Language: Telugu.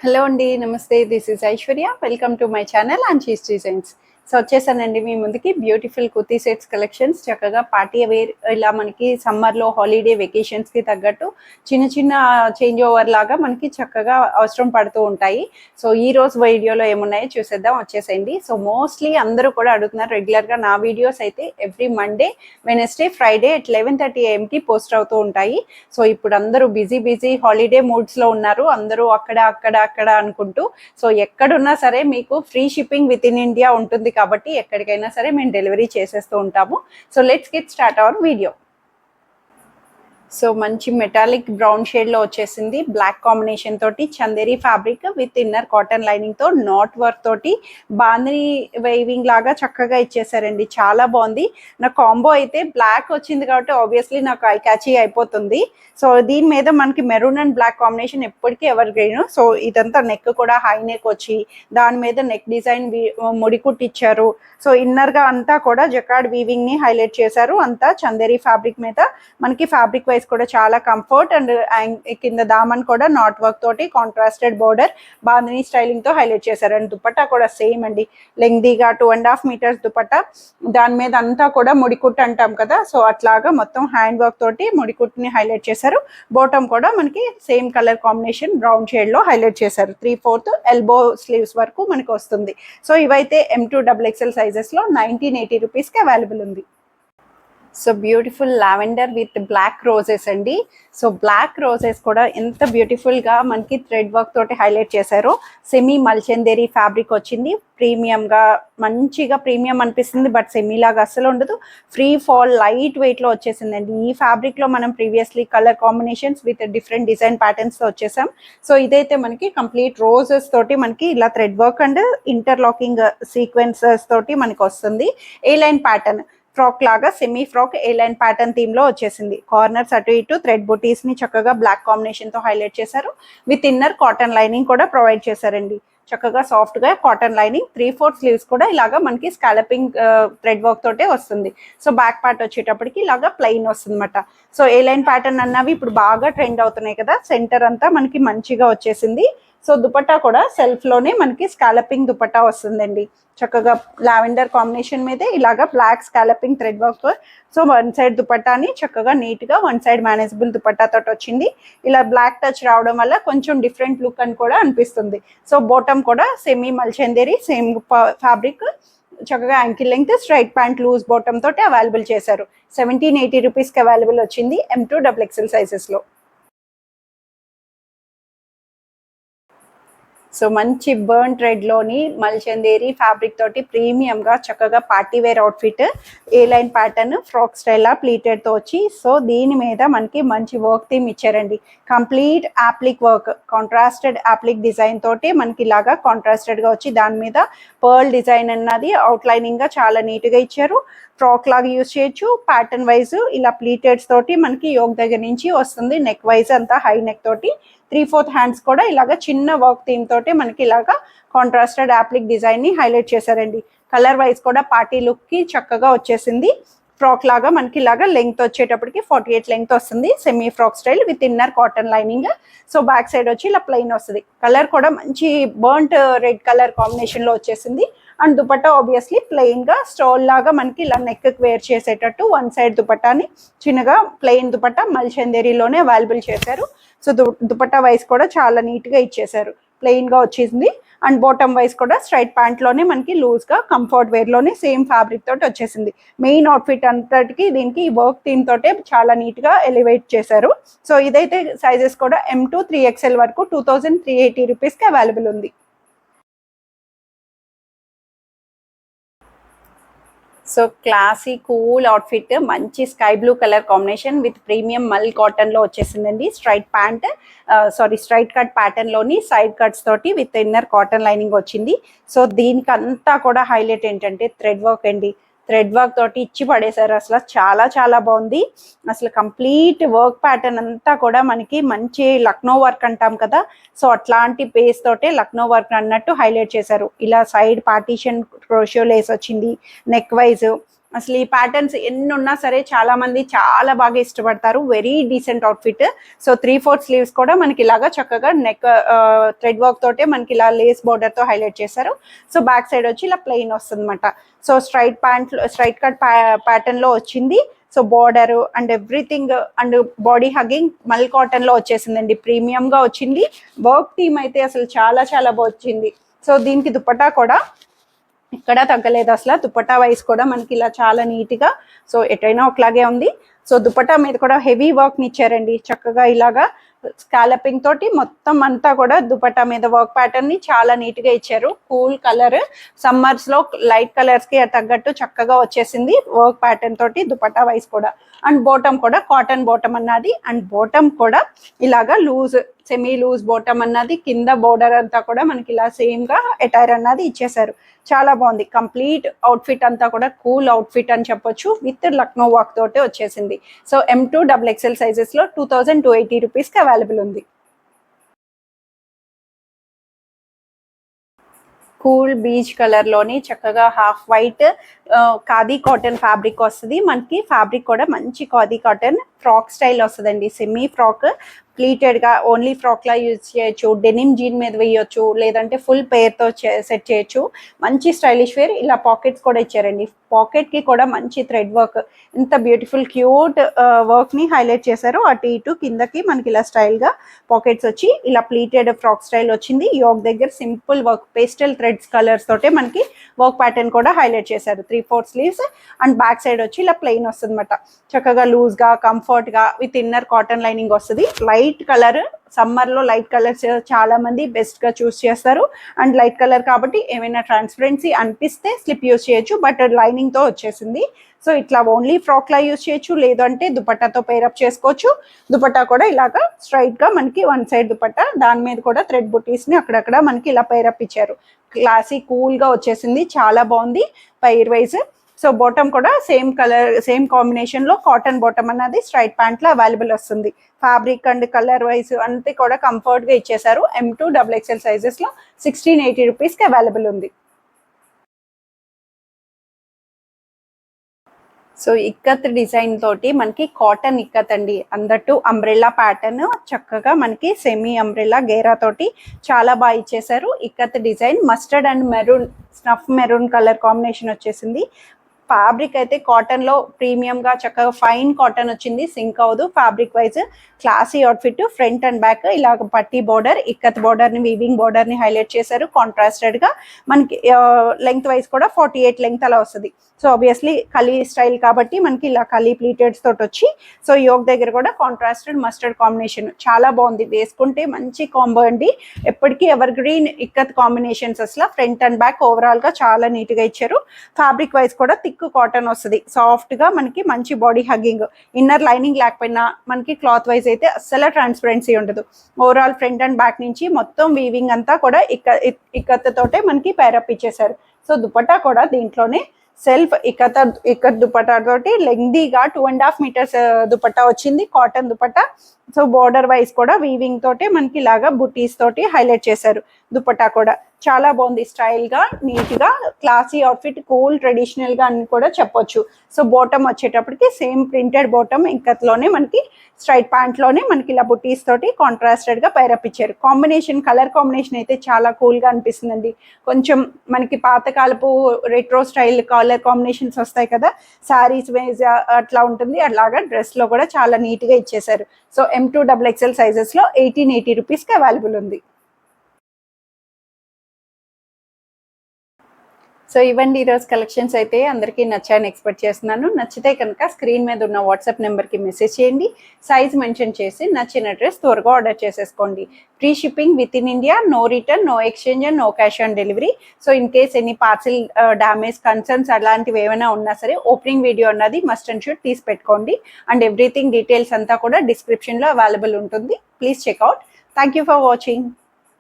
హలో అండి. నమస్తే. This is Aishwarya. Welcome to my channel Anshi's designs. So వచ్చేసానండి మీ ముందుకి బ్యూటిఫుల్ కుర్తీ సెట్స్ కలెక్షన్స్. చక్కగా పార్టీ వేర్ ఇలా మనకి సమ్మర్‌లో హాలిడే వెకేషన్స్‌కి తగ్గట్టు చిన్న చిన్న చేంజ్ ఓవర్ లాగా మనకి చక్కగా అవసరం పడుతూ ఉంటాయి. సో ఈ రోజు వీడియోలో ఏమున్నాయో చూసేద్దాం, వచ్చేసేయండి. సో మోస్ట్‌లీ అందరూ కూడా అడుగుతున్నారు రెగ్యులర్‌గా నా వీడియోస్ అయితే every Monday, Wednesday, Friday at 11:30 AM post అవుతూ ఉంటాయి. సో ఇప్పుడు అందరూ బిజీ హాలిడే మూడ్స్‌లో ఉన్నారు. అందరూ అక్కడ అనుకుంటూ, సో ఎక్కడున్నా సరే మీకు free shipping within India ఉంటుంది కాబట్టి ఎక్కడికైనా సరే మేము డెలివరీ చేసేస్తూ ఉంటాము. So let's get start our video. So మంచి మెటాలిక్ బ్రౌన్ షేడ్లో వచ్చేసింది. బ్లాక్ కాంబినేషన్ తోటి Chanderi fabric with inner cotton లైనింగ్తో నాట్ వర్క్ తోటి బాందిని వైవింగ్ లాగా చక్కగా ఇచ్చేసారండి. చాలా బాగుంది. నా కాంబో అయితే బ్లాక్ వచ్చింది కాబట్టి ఆబ్వియస్లీ నాకు ఐ క్యాచీ అయిపోతుంది. సో దీని మీద మనకి మెరూన్ అండ్ బ్లాక్ కాంబినేషన్ ఎప్పటికీ ఎవర్ గ్రీన్. సో ఇదంతా నెక్ కూడా హై నెక్ వచ్చి దాని మీద నెక్ డిజైన్ ముడికుట్టి ఇచ్చారు. సో ఇన్నర్గా అంతా కూడా జకార్డ్ వీవింగ్ ని హైలైట్ చేశారు. అంతా చందేరి ఫ్యాబ్రిక్ మీద మనకి ఫ్యాబ్రిక్ వైజ్ కూడా చాలా కంఫర్ట్ అండ్ కింద దామన్ కూడా నాట్ వర్క్ తోటి కాంట్రాస్టెడ్ బోర్డర్ బాందిని స్టైలింగ్ తో హైలైట్ చేశారు. అండ్ దుపట్టా కూడా సేమ్ అండి, లెంగ్దీగా 2.5 meters దుపట్టా. దాని మీద అంతా కూడా ముడికుట్టు అంటాం కదా, సో అట్లాగా మొత్తం హ్యాండ్ వర్క్ తోటి ముడికుట్టుని హైలైట్ చేశారు. బాటమ్ కూడా మనకి same colour combination brown shade లో హైలైట్ చేశారు. 3/4 ఎల్బో స్లీవ్స్ వరకు మనకి వస్తుంది. సో ఇవైతే M2 XXL సైజెస్ లో 1980 రూపీస్కి అవైలబుల్ ఉంది. So beautiful lavender with black roses అండి. సో బ్లాక్ రోజెస్ కూడా ఎంత బ్యూటిఫుల్గా మనకి థ్రెడ్ వర్క్ తోటి హైలైట్ చేశారో. సెమీ మల్చందేరి ఫ్యాబ్రిక్ వచ్చింది. ప్రీమియంగా మంచిగా ప్రీమియం అనిపిస్తుంది, బట్ సెమీలాగా అస్సలు ఉండదు. ఫ్రీ ఫాల్ లైట్ వెయిట్లో వచ్చేసిందండి. ఈ ఫ్యాబ్రిక్లో మనం previously colour combinations with different design ప్యాటర్న్స్తో వచ్చేసాం. సో ఇదైతే మనకి కంప్లీట్ రోజెస్ తోటి మనకి ఇలా thread work and interlocking sequences తోటి మనకి వస్తుంది. ఏ లైన్ ప్యాటర్న్ ఫ్రాక్ లాగా semi frock A line pattern theme లో వచ్చేసింది. కార్నర్స్ అటు ఇటు థ్రెడ్ బుటీస్ ని చక్కగా బ్లాక్ కాంబినేషన్ తో హైలైట్ చేశారు. విత్ ఇన్నర్ కాటన్ లైనింగ్ కూడా ప్రొవైడ్ చేశారండి. చక్కగా సాఫ్ట్ గా కాటన్ లైనింగ్, 3/4 స్లీవ్స్ కూడా ఇలాగా మనకి స్కాలపింగ్ థ్రెడ్ వర్క్ తోటే వస్తుంది. సో బ్యాక్ పార్ట్ వచ్చేటప్పటికి ఇలాగా ప్లెయిన్ వస్తుంది అనమాట. సో ఏ లైన్ ప్యాటర్న్ అన్నవి ఇప్పుడు బాగా ట్రెండ్ అవుతున్నాయి కదా. సెంటర్ అంతా మనకి మంచిగా వచ్చేసింది. సో దుపట్టా కూడా సెల్ఫ్ లోనే మనకి స్కాలపింగ్ దుపట్టా వస్తుందండి. చక్కగా లావెండర్ కాంబినేషన్ మీదే ఇలాగా black scalloping thread work. So one side దుపట్టాని చక్కగా నీట్ గా వన్ సైడ్ మేనేజబుల్ దుపట్టా తోటి వచ్చింది. ఇలా బ్లాక్ టచ్ రావడం వల్ల కొంచెం డిఫరెంట్ లుక్ అని కూడా అనిపిస్తుంది. సో బాటమ్ కూడా సెమీ మల్చందేరి సేమ్ ఫ్యాబ్రిక్, చక్కగా ankle length straight pant loose bottom తోటి అవైలబుల్ చేశారు. 1780 రూపీస్కి అవైలబుల్ వచ్చింది M2 XXL సైజెస్ లో. సో మంచి బర్న్ రెడ్ లోని మల్చందేరి ఫ్యాబ్రిక్ తోటి ప్రీమియం గా చక్కగా party wear outfit, A line pattern frock style pleated తో వచ్చి, సో దీని మీద మనకి మంచి వర్క్ థీమ్ ఇచ్చారండి. Complete applique work, contrasted applique design తోటి మనకి ఇలాగా కాంట్రాస్టెడ్ గా వచ్చి దాని మీద పర్ల్ డిజైన్ అన్నది అవుట్ లైనింగ్ గా చాలా నీట్ గా ఇచ్చారు. ఫ్రాక్ లాగా యూజ్ చేయొచ్చు. ప్యాటర్న్ వైజ్ ఇలా ప్లీటెడ్స్ తోటి మనకి యోగ్ దగ్గర నుంచి వస్తుంది. నెక్ వైజ్ అంతా హై నెక్ తోటి 3/4 హ్యాండ్స్ కూడా ఇలాగా చిన్న వర్క్ థీమ్ తోటి మనకి ఇలాగా కాంట్రాస్టెడ్ యాప్లిక్ డిజైన్ ని హైలైట్ చేశారండి. కలర్ వైజ్ కూడా పార్టీ లుక్ కి చక్కగా వచ్చేసింది. ఫ్రాక్ లాగా మనకి ఇలాగా లెంగ్త్ వచ్చేటప్పటికి 48 లెంగ్త్ వస్తుంది. Semi frock style with inner cotton lining. So back side వచ్చి ఇలా ప్లెయిన్ వస్తుంది. కలర్ కూడా మంచి బర్న్ట్ రెడ్ కలర్ కాంబినేషన్ లో వచ్చేసింది. అండ్ దుపట్టా ఆబ్వియస్లీ ప్లెయిన్ గా స్టోల్ లాగా మనకి ఇలా నెక్ వేర్ చేసేటట్టు వన్ సైడ్ దుపట్టాని చిన్నగా ప్లెయిన్ దుపట్టా మల్చందేరిలోనే అవైలబుల్ చేశారు. సో దుపట్టా వైజ్ కూడా చాలా నీట్ గా ఇచ్చేసారు. ప్లెయిన్ గా వచ్చేసింది. అండ్ బాటమ్ వైజ్ కూడా స్ట్రైట్ ప్యాంట్ లోనే మనకి లూజ్ గా కంఫర్ట్ వేర్ లోనే సేమ్ ఫ్యాబ్రిక్ తోటి వచ్చేసింది. మెయిన్ అవుట్ఫిట్ అంతటికి దీనికి వర్క్ థీమ్ తోటే చాలా నీట్ గా ఎలివేట్ చేశారు. సో ఇదైతే సైజెస్ కూడా M2 3XL వరకు 2380 రూపీస్కి అవైలబుల్ ఉంది. సో క్లాసీ కూల్ అవుట్ఫిట్, మంచి sky blue colour combination with premium మల్ కాటన్ లో వచ్చేసిందండి. Straight pant, straight cut pattern లోని సైడ్ కట్స్ తోటి విత్ ఇన్నర్ కాటన్ లైనింగ్ వచ్చింది. సో దీనికి అంతా కూడా హైలైట్ ఏంటంటే థ్రెడ్ వర్క్ అండి. థ్రెడ్ వర్క్ తోటి ఇచ్చి పడేశారు. అసలు చాలా చాలా బాగుంది. అసలు కంప్లీట్ వర్క్ ప్యాటర్న్ అంతా కూడా మనకి మంచి లక్నో వర్క్ అంటాం కదా, సో అట్లాంటి పేస్ తోటే లక్నో వర్క్ అన్నట్టు హైలైట్ చేశారు. ఇలా సైడ్ పార్టీషన్ క్రోషో లేస్ వచ్చింది. నెక్ వైజ్ అసలు ఈ ప్యాటర్న్స్ ఎన్ని ఉన్నా సరే చాలా మంది చాలా బాగా ఇష్టపడతారు. Very decent outfit. So 3/4 sleeves కూడా మనకి ఇలాగా చక్కగా నెక్ థ్రెడ్ వర్క్ తోటే మనకి ఇలా లేస్ బోర్డర్ తో హైలైట్ చేశారు. సో బ్యాక్ సైడ్ వచ్చి ఇలా ప్లెయిన్ వస్తుంది అనమాట. సో స్ట్రైట్ కట్ ప్యాటర్న్ లో వచ్చింది. So border and everything and body hugging మల్ కాటన్ లో వచ్చేసిందండి. ప్రీమియం గా వచ్చింది. వర్క్ థీమ్ అయితే అసలు చాలా చాలా బాగా వచ్చింది. సో దీనికి దుపట్టా కూడా ఇక్కడ తగ్గలేదు అసలు. దుపట్టా వైస్ కూడా మనకి ఇలా చాలా నీట్గా, సో ఎటైనా ఒకలాగే ఉంది. సో దుపట్టా మీద కూడా హెవీ వర్క్ ని ఇచ్చారండి. చక్కగా ఇలాగా స్కాలపింగ్ తోటి మొత్తం అంతా కూడా దుపట్టా మీద వర్క్ ప్యాటర్న్ ని చాలా నీట్ గా ఇచ్చారు. కూల్ కలర్, సమ్మర్స్ లో లైట్ కలర్స్ కి తగ్గట్టు చక్కగా వచ్చేసింది వర్క్ ప్యాటర్న్ తోటి దుపట్టా వైస్ కూడా. అండ్ బాటమ్ కూడా కాటన్ బాటమ్ అన్నది. అండ్ బాటమ్ కూడా ఇలాగా లూజ్, సెమీ లూజ్ బాటమ్ అన్నది. కింద బోర్డర్ అంతా కూడా మనకి ఇలా సేమ్ గా ఎటైర్ అన్నది ఇచ్చేసారు. చాలా బాగుంది. కంప్లీట్ అవుట్ఫిట్ అంతా కూడా కూల్ అవుట్ఫిట్ అని చెప్పొచ్చు. విత్ లక్నో వర్క్ తోటే వచ్చేసింది. సో M2 XXL సైజెస్ లో 2280 రూపీస్ కి అవైలబుల్ ఉంది. కూల్ బీచ్ కలర్ లోని చక్కగా half white khadi cotton fabric వస్తుంది. మనకి ఫ్యాబ్రిక్ కూడా మంచి ఖాదీ కాటన్ ఫ్రాక్ స్టైల్ వస్తుందండి. సెమీ ఫ్రాక్ ప్లీటెడ్ గా ఓన్లీ ఫ్రాక్ లా యూజ్ చేయొచ్చు. డెనిమ్ జీన్ మీద వేయొచ్చు, లేదంటే ఫుల్ పేర్ తో సెట్ చేయొచ్చు. మంచి స్టైలిష్ వేర్. ఇలా పాకెట్స్ కూడా ఇచ్చారండి. పాకెట్ కి కూడా మంచి థ్రెడ్ వర్క్, ఇంత బ్యూటిఫుల్ క్యూట్ వర్క్ ని హైలైట్ చేశారు. అటు ఇటు కిందకి మనకి ఇలా స్టైల్ గా పాకెట్స్ వచ్చి ఇలా ప్లీటెడ్ ఫ్రాక్ స్టైల్ వచ్చింది. యోక్ దగ్గర simple work pastel threads colours తోటే మనకి వర్క్ ప్యాటర్న్ కూడా హైలైట్ చేశారు. 3/4 స్లీవ్స్ అండ్ బ్యాక్ సైడ్ వచ్చి ఇలా ప్లెయిన్ వస్తుంది అనమాట. చక్కగా లూజ్ గా కంఫర్ట్ గా విత్ ఇన్నర్ కాటన్ లైనింగ్ వస్తుంది. లైట్ కలర్, సమ్మర్ లో లైట్ కలర్స్ చాలా మంది బెస్ట్ గా చూస్ చేస్తారు. అండ్ లైట్ కలర్ కాబట్టి ఏమైనా ట్రాన్స్పరెన్సీ అనిపిస్తే స్లిప్ యూస్ చేయొచ్చు. బట్ లైనింగ్ తో వచ్చేసింది. సో ఇట్లా ఓన్లీ ఫ్రాక్ లా యూస్ చేయొచ్చు, లేదంటే దుపట్టాతో పేరప్ చేసుకోవచ్చు. దుపట్టా కూడా ఇలాగా స్ట్రైట్ గా మనకి వన్ సైడ్ దుపట్టా, దాని మీద కూడా థ్రెడ్ బుటీస్ ని అక్కడక్కడ మనకి ఇలా పేరప్ ఇచ్చారు. క్లాసీ కూల్ గా వచ్చేసింది. చాలా బాగుంది పైర్ వైజ్. సో బాటమ్ కూడా సేమ్ కలర్, సేమ్ కాంబినేషన్ లో కాటన్ బాటమ్ అన్నది స్ట్రైట్ ప్యాంట్ లో అవైలబుల్ వస్తుంది. ఫ్యాబ్రిక్ అండ్ కలర్ వైజ్ అంతే కూడా కంఫర్ట్ గా ఇచ్చేసారు. M2 XXL సైజెస్ లో 1680 రూపీస్ కి అవైలబుల్ ఉంది. సో ఇక్కత్ డిజైన్ తోటి మనకి కాటన్ ఇక్కత్ అండి. అందట్టు అంబ్రెల్లా ప్యాటర్న్ చక్కగా మనకి సెమీ అంబ్రెల్లా గేరా తోటి చాలా బాగా ఇచ్చేసారు. Ikat design mustard and maroon, snuff maroon colour combination వచ్చేసింది. ఫ్యాబ్రిక్ అయితే కాటన్ లో ప్రీమియం గా చక్కగా ఫైన్ కాటన్ వచ్చింది. సింక్ అవ్వదు. Fabric wise classy outfit. Front and back ఇలాగ పట్టీ బోర్డర్, ఇక్కత్ బోర్డర్ ని, వీవింగ్ బోర్డర్ ని హైలైట్ చేశారు. కాంట్రాస్టెడ్ గా మనకి లెంగ్త్ వైజ్ కూడా 48 లెంగ్త్ అలా వస్తుంది. సో ఆబ్వియస్లీ కలీ స్టైల్ కాబట్టి మనకి ఇలా కలీ ప్లీటెడ్స్ తోటి వచ్చి, సో యోగ్ దగ్గర కూడా కాంట్రాస్టెడ్ మస్టర్డ్ కాంబినేషన్ చాలా బాగుంది. వేసుకుంటే మంచి కాంబో అండి. ఎప్పటికీ ఎవర్ గ్రీన్ ఇక్కత్ కాంబినేషన్స్. అసలు ఫ్రంట్ అండ్ బ్యాక్ ఓవరాల్ గా చాలా నీట్ గా ఇచ్చారు. ఫ్యాబ్రిక్ వైజ్ కూడా థిక్ కాటన్ వస్తుంది. సాఫ్ట్ గా మనకి మంచి బాడీ హగ్గింగ్. ఇన్నర్ లైనింగ్ లేకపోయినా మనకి క్లాత్ వైజ్ అయితే అస్సలు ట్రాన్స్పరెన్సీ ఉండదు. ఓవరాల్ ఫ్రంట్ అండ్ బ్యాక్ నుంచి మొత్తం వీవింగ్ అంతా కూడా ఇక్కత్ తోటే మనకి పేరప్ ఇచ్చేసారు. సో దుపట్టా కూడా దీంట్లోనే సెల్ఫ్ ఇక్కత్ దుపట్టా తోటి లెంగ్దీగా 2.5 మీటర్స్ దుపట్టా వచ్చింది. Cotton dupatta. So border wise కూడా వీవింగ్ తోటి మనకి ఇలాగా బుటీస్ తోటి హైలైట్ చేశారు. దుపట్టా కూడా చాలా బాగుంది. స్టైల్ గా, నీట్ గా, క్లాసీ అవుట్ఫిట్, కూల్ ట్రెడిషనల్ గా అని కూడా చెప్పొచ్చు. సో బాటమ్ వచ్చేటప్పటికి సేమ్ ప్రింటెడ్ బాటమ్ ఇంకత్లోనే మనకి స్ట్రైట్ ప్యాంట్ లోనే మనకి ఇలా బుటీస్ తోటి కాంట్రాస్టెడ్ గా పైరప్ ఇచ్చారు. కాంబినేషన్, కలర్ కాంబినేషన్ అయితే చాలా కూల్ గా అనిపిస్తుందండి. కొంచెం మనకి పాతకాలపు రెట్రో స్టైల్ కలర్ కాంబినేషన్స్ వస్తాయి కదా, శారీస్ వైజ్ అట్లా ఉంటుంది. అలాగా డ్రెస్ లో కూడా చాలా నీట్ గా ఇచ్చేసారు. సో M2 XXL సైజెస్ లో 1880 రూపీస్ కి అవైలబుల్ ఉంది. సో ఇవన్నీ ఈరోజు కలెక్షన్స్ అయితే అందరికీ నచ్చాయని ఎక్స్పెక్ట్ చేస్తున్నాను. నచ్చితే కనుక స్క్రీన్ మీద ఉన్న వాట్సాప్ నెంబర్కి మెసేజ్ చేయండి. సైజ్ మెన్షన్ చేసి నచ్చిన డ్రెస్ త్వరగా ఆర్డర్ చేసేసుకోండి. Free shipping within India, no return, no exchange and no cash on delivery. So in case any parcel damage, concerns అలాంటివి ఏమైనా ఉన్నా సరే ఓపెనింగ్ వీడియో అన్నది మస్ట్ అండ్ షుడ్ తీసి పెట్టుకోండి. అండ్ ఎవ్రీథింగ్ డీటెయిల్స్ అంతా కూడా డిస్క్రిప్షన్లో అవైలబుల్ ఉంటుంది. Please check out. Thank you for watching.